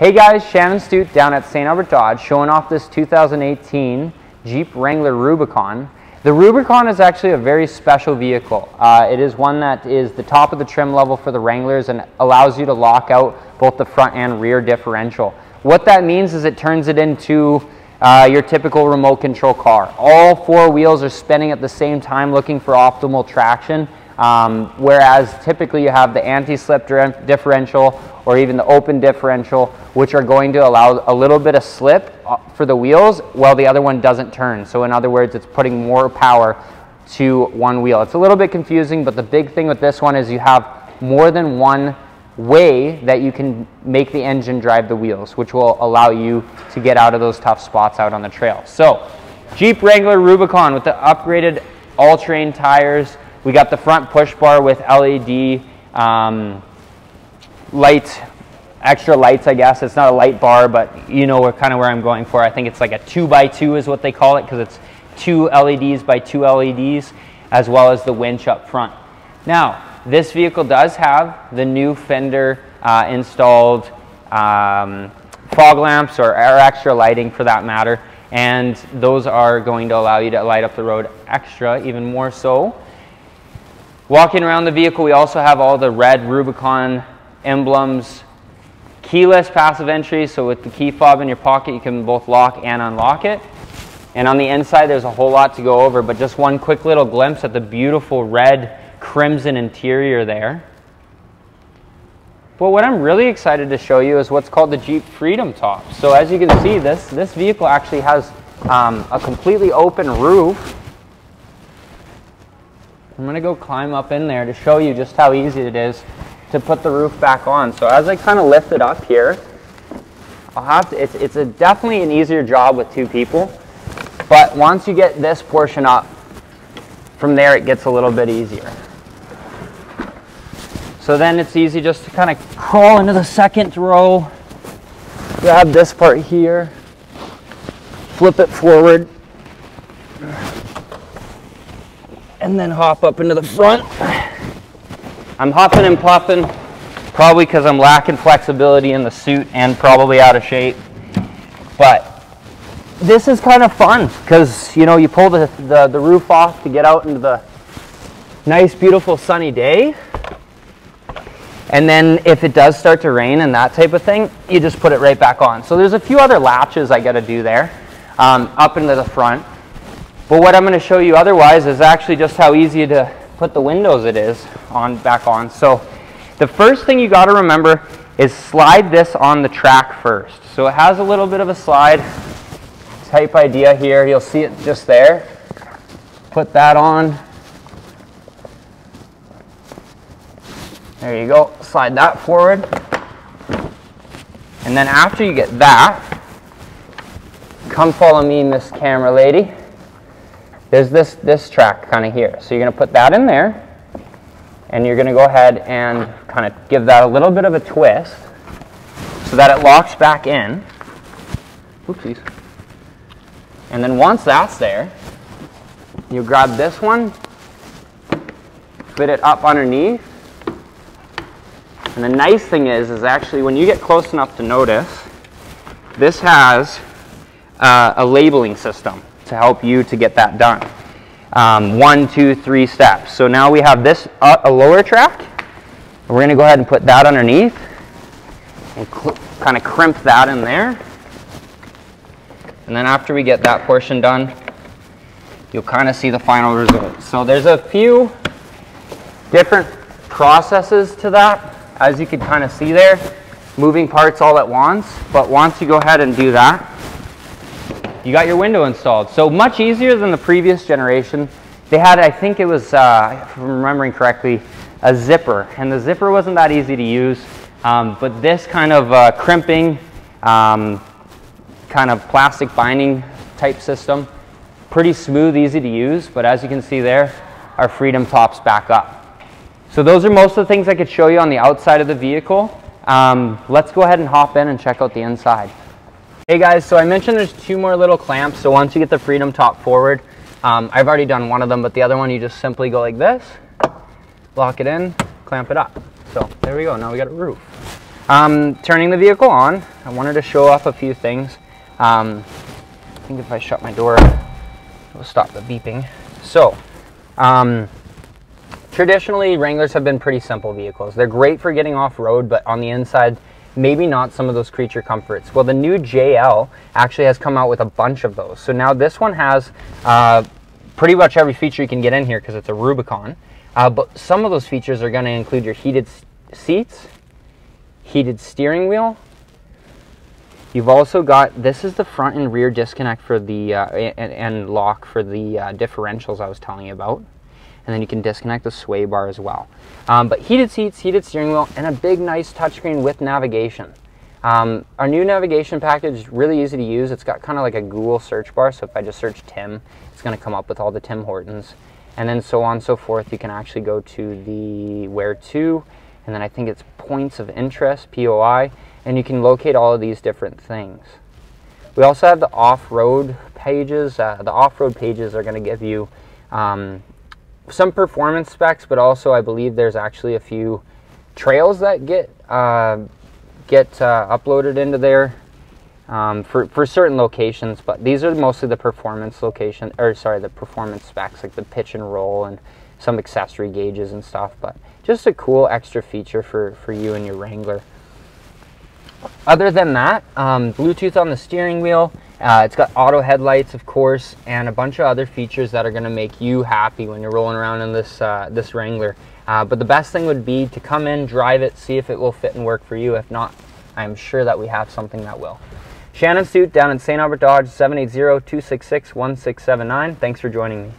Hey guys, Shannon Stute down at St.Albert Dodge showing off this 2018 Jeep Wrangler Rubicon. The Rubicon is actually a very special vehicle. It is one that is the top of the trim level for the Wranglers and allows you to lock out both the front and rear differential. What that means is it turns it into your typical remote control car. All four wheels are spinning at the same time looking for optimal traction, whereas typically you have the anti-slip differential or even the open differential, which are going to allow a little bit of slip for the wheels while the other one doesn't turn. So in other words, it's putting more power to one wheel. It's a little bit confusing, but the big thing with this one is you have more than one way that you can make the engine drive the wheels, which will allow you to get out of those tough spots out on the trail. So Jeep Wrangler Rubicon with the upgraded all-terrain tires. We got the front push bar with LED extra lights, I guess. It's not a light bar, but you know kind of where I'm going for. I think it's like a 2x2 is what they call it, because it's 2 LEDs by 2 LEDs, as well as the winch up front. Now, this vehicle does have the new fender installed fog lamps or extra lighting for that matter, and those are going to allow you to light up the road extra, even more so. Walking around the vehicle, we also have all the red Rubicon emblems, keyless passive entry, so with the key fob in your pocket you can both lock and unlock it. And on the inside there's a whole lot to go over, but just one quick little glimpse at the beautiful red crimson interior there. But what I'm really excited to show you is what's called the Jeep Freedom Top. So as you can see, this vehicle actually has a completely open roof. I'm going to go climb up in there to show you just how easy it is to put the roof back on. So as I kind of lift it up here, it's definitely an easier job with two people, but once you get this portion up, from there it gets a little bit easier. So then it's easy just to kind of crawl into the second row, grab this part here, flip it forward, and then hop up into the front. I'm huffing and puffing, probably because I'm lacking flexibility in the suit and probably out of shape. But this is kind of fun because, you know, you pull the roof off to get out into the nice, beautiful sunny day. And then if it does start to rain and that type of thing, you just put it right back on. So there's a few other latches I got to do there up into the front. But what I'm going to show you otherwise is actually just how easy to put the windows it is back on. So the first thing you got to remember is slide this on the track first. So it has a little bit of a slide type idea here. You'll see it just there. Put that on. There you go. Slide that forward. And then after you get that, come follow me, Miss Camera Lady. There's this track kind of here. So you're going to put that in there, and you're going to go ahead and kind of give that a little bit of a twist so that it locks back in. Oopsies. And then once that's there, you grab this one, fit it up underneath. And the nice thing is actually when you get close enough to notice, this has a labeling system to help you to get that done. 1, 2, 3 steps. So now we have this a lower track. We're going to go ahead and put that underneath and kind of crimp that in there. And then after we get that portion done, you'll kind of see the final result. So there's a few different processes to that, as you can kind of see there, moving parts all at once. But once you go ahead and do that, you got your window installed. So much easier than the previous generation. They had, I think it was, if I'm remembering correctly, a zipper. And the zipper wasn't that easy to use. But this kind of crimping, kind of plastic binding type system, pretty smooth, easy to use. But as you can see there, our Freedom Top's back up. So those are most of the things I could show you on the outside of the vehicle. Let's go ahead and hop in and check out the inside. Hey guys, so I mentioned there's 2 more little clamps. So once you get the Freedom Top forward, I've already done one of them, but the other one you just simply go like this, lock it in, clamp it up. So there we go, now we got a roof. Turning the vehicle on, I wanted to show off a few things. I think if I shut my door, it will stop the beeping. So, traditionally, Wranglers have been pretty simple vehicles. They're great for getting off-road, but on the inside, maybe not some of those creature comforts. Well, the new JL actually has come out with a bunch of those. So now this one has pretty much every feature you can get in here because it's a Rubicon. But some of those features are going to include your heated seats, heated steering wheel. You've also got, this is the front and rear disconnect for the, and lock for the differentials I was telling you about. And then you can disconnect the sway bar as well. But heated seats, heated steering wheel, and a big nice touchscreen with navigation. Our new navigation package is really easy to use. It's got kind of like a Google search bar, so if I just search Tim, it's going to come up with all the Tim Hortons. And then so on and so forth. You can actually go to the where to, and then I think it's points of interest, POI, and you can locate all of these different things. We also have the off-road pages. The off-road pages are going to give you some performance specs, but also I believe there's actually a few trails that get uploaded into there for certain locations. But these are mostly the performance location, or sorry, the performance specs, like the pitch and roll and some accessory gauges and stuff. But just a cool extra feature for you and your Wrangler. Other than that, Bluetooth on the steering wheel. It's got auto headlights, of course, and a bunch of other features that are going to make you happy when you're rolling around in this this Wrangler. But the best thing would be to come in, drive it, see if it will fit and work for you. If not, I'm sure that we have something that will. Shannon Stute down in St. Albert Dodge, 780-266-1679. Thanks for joining me.